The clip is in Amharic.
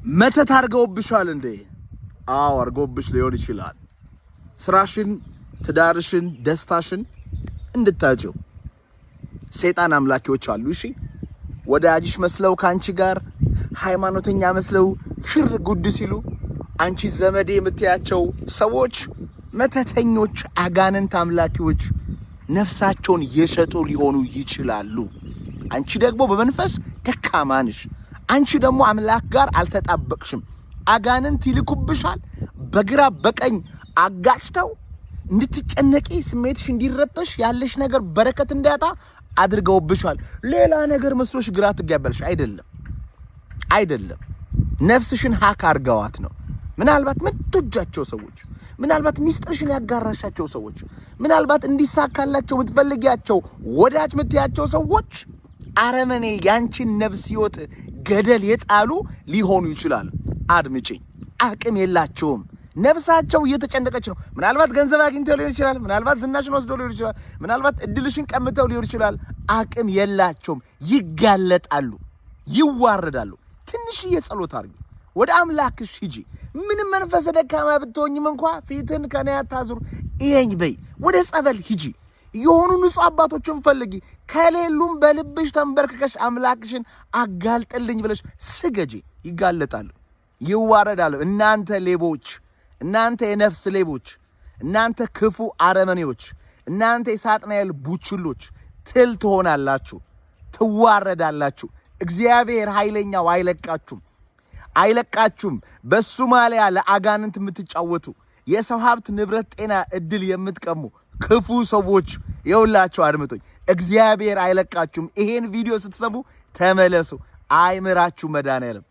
መተት አርገውብሻል እንዴ? አዎ አርገውብሽ ሊሆን ይችላል። ስራሽን፣ ትዳርሽን፣ ደስታሽን እንድታጪው ሰይጣን አምላኪዎች አሉ። እሺ ወዳጅሽ መስለው ካንቺ ጋር ሃይማኖተኛ መስለው ሽር ጉድ ሲሉ አንቺ ዘመዴ የምትያቸው ሰዎች መተተኞች፣ አጋንንት አምላኪዎች ነፍሳቸውን የሸጡ ሊሆኑ ይችላሉ። አንቺ ደግሞ በመንፈስ ደካማ ነሽ። አንቺ ደግሞ አምላክ ጋር አልተጣበቅሽም። አጋንንት ይልኩብሻል። በግራ በቀኝ አጋጭተው እንድትጨነቂ፣ ስሜትሽ እንዲረበሽ፣ ያለሽ ነገር በረከት እንዳያጣ አድርገውብሻል። ሌላ ነገር መስሎሽ ግራ ትጋባለሽ። አይደለም ነፍስሽን ሀክ አርገዋት ነው። ምናልባት ምትወጃቸው ሰዎች፣ ምናልባት ሚስጥርሽን ያጋራሻቸው ሰዎች፣ ምናልባት እንዲሳካላቸው ምትፈልጊያቸው ወዳጅ ምትያቸው ሰዎች አረመኔ ያንቺን ነፍስ ህይወት ገደል የጣሉ ሊሆኑ ይችላሉ። አድምጪኝ፣ አቅም የላቸውም። ነፍሳቸው እየተጨነቀች ነው። ምናልባት ገንዘብ አግኝተው ሊሆን ይችላል። ምናልባት ዝናሽን ወስደው ሊሆን ይችላል። ምናልባት እድልሽን ቀምተው ሊሆን ይችላል። አቅም የላቸውም። ይጋለጣሉ፣ ይዋረዳሉ። ትንሽዬ ጸሎት አድርጊ፣ ወደ አምላክሽ ሂጂ። ምንም መንፈስ ደካማ ብትሆኝም እንኳን ፊትን ከኔ አታዙር ይሄኝ በይ። ወደ ጸበል ሂጂ። የሆኑ ንጹህ አባቶችን ፈልጊ። ከሌሉም በልብሽ ተንበርክከሽ አምላክሽን አጋልጥልኝ ብለሽ ስገጂ። ይጋለጣሉ፣ ይዋረዳሉ። እናንተ ሌቦች፣ እናንተ የነፍስ ሌቦች፣ እናንተ ክፉ አረመኔዎች፣ እናንተ የሳጥናኤል ቡችሎች ትል ትሆናላችሁ፣ ትዋረዳላችሁ። እግዚአብሔር ኃይለኛው አይለቃችሁም። በሶማሊያ ለአጋንንት የምትጫወቱ የሰው ሀብት፣ ንብረት፣ ጤና፣ እድል የምትቀሙ ክፉ ሰዎች የውላችሁ አድምጡኝ። እግዚአብሔር አይለቃችሁም። ይሄን ቪዲዮ ስትሰሙ ተመለሱ። አይምራችሁ መድኃኒዓለም